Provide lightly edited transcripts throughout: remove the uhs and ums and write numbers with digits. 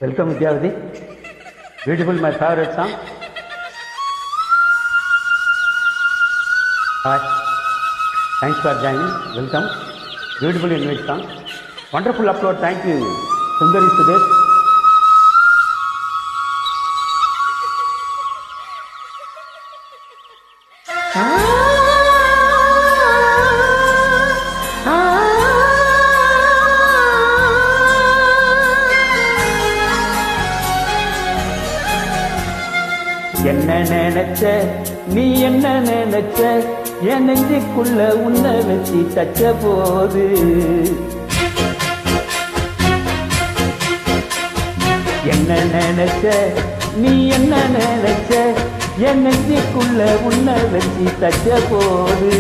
Welcome Vidyavati. Beautiful, my favorite song. Hi. Thanks for joining. Welcome. Beautiful invite song. Wonderful upload. Thank you, Sundari Sudesh. என்ன நினைச்ச நீ என்ன நினைச்ச என் நெஞ்சுக்குள்ள உன்னை வச்சு தச்ச போது என்ன நினைச்ச நீ என்ன நினைச்ச என் நெஞ்சுக்குள்ள உன்னை வச்சு தச்ச போது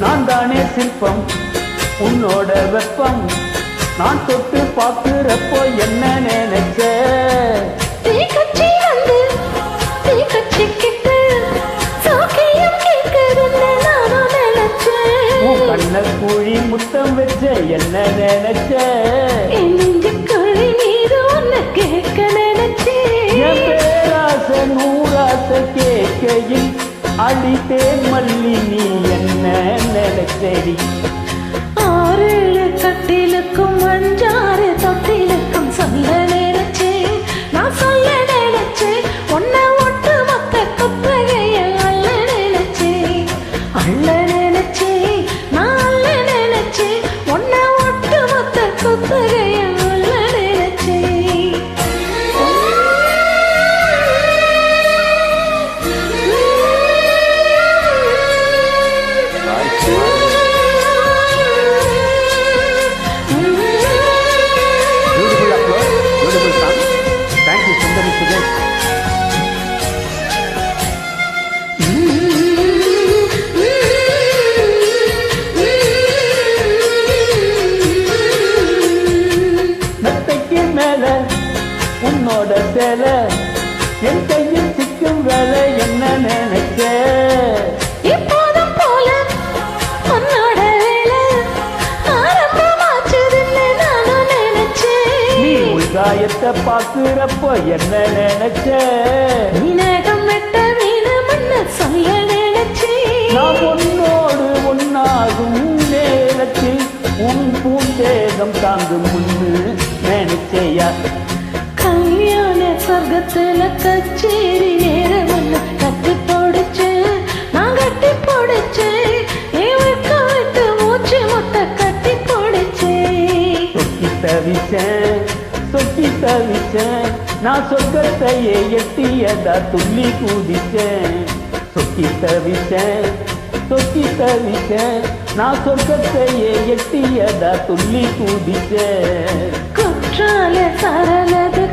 நான் தானே சிற்பம் உன்னோட வெப்பம் நான் தொட்டு பார்க்கிறப்போ என்ன நினைச்ச கண்ண கூழி முத்தம் வச்ச என்ன நினைச்ச என் பேராசை நூறாசை கேட்கையில் அடித்தே மல்லி நீ என்ன நினைச்சடி 6 கட்டிலுக்கும் 5 தொட்டிலுக்கும் சொல்ல நினைச்சேன் நான் சொல்ல நினைச்சேன் உன்னை ஒட்டு மொத்த குப்பைய அள்ள நினைச்சேன் நான் அள்ள நினைச்சேன் உன்னை ஒட்டு மொத்த குப்பைய அள்ள நினைச்சேன் உன்னோட சேல என் கையில் சிக்கும் வேலை என்ன நினைச்ச இப்போதும் போல உன்னோட வேலை ஆரம்பமாச்சதுன்னு நானும் நினைச்சேன் நீ உள்காயத்தை பார்க்கிறப்போ என்ன நினைச்ச விநாயகம் வெட்ட வேணும்னு சொல்ல நினைச்சேன் நான் உன்னோடு ஒன்னாகும் நேரத்தில் உன் பூந்தேகம் தாங்கும் முன்னு நினைச்சையா கல்யாண சொர்க்கத்துல கச்சேரி நேரம் ஒண்ணு கட்டி போடுச்சேன் நான் கட்டி போடுச்சேன் ஏவுக்க விட்டு மூச்சு முட்டை கட்டி போடுச்சேன் சொக்கி தவிச்சேன் நான் சொர்க்கத்தையே எட்டியதா துள்ளி கூதிச்சேன் சொக்கி தவிச்சேன் நான் சொர்க்கத்தையே எட்டியதா துள்ளி கூதிச்சேன் குற்றால சரலது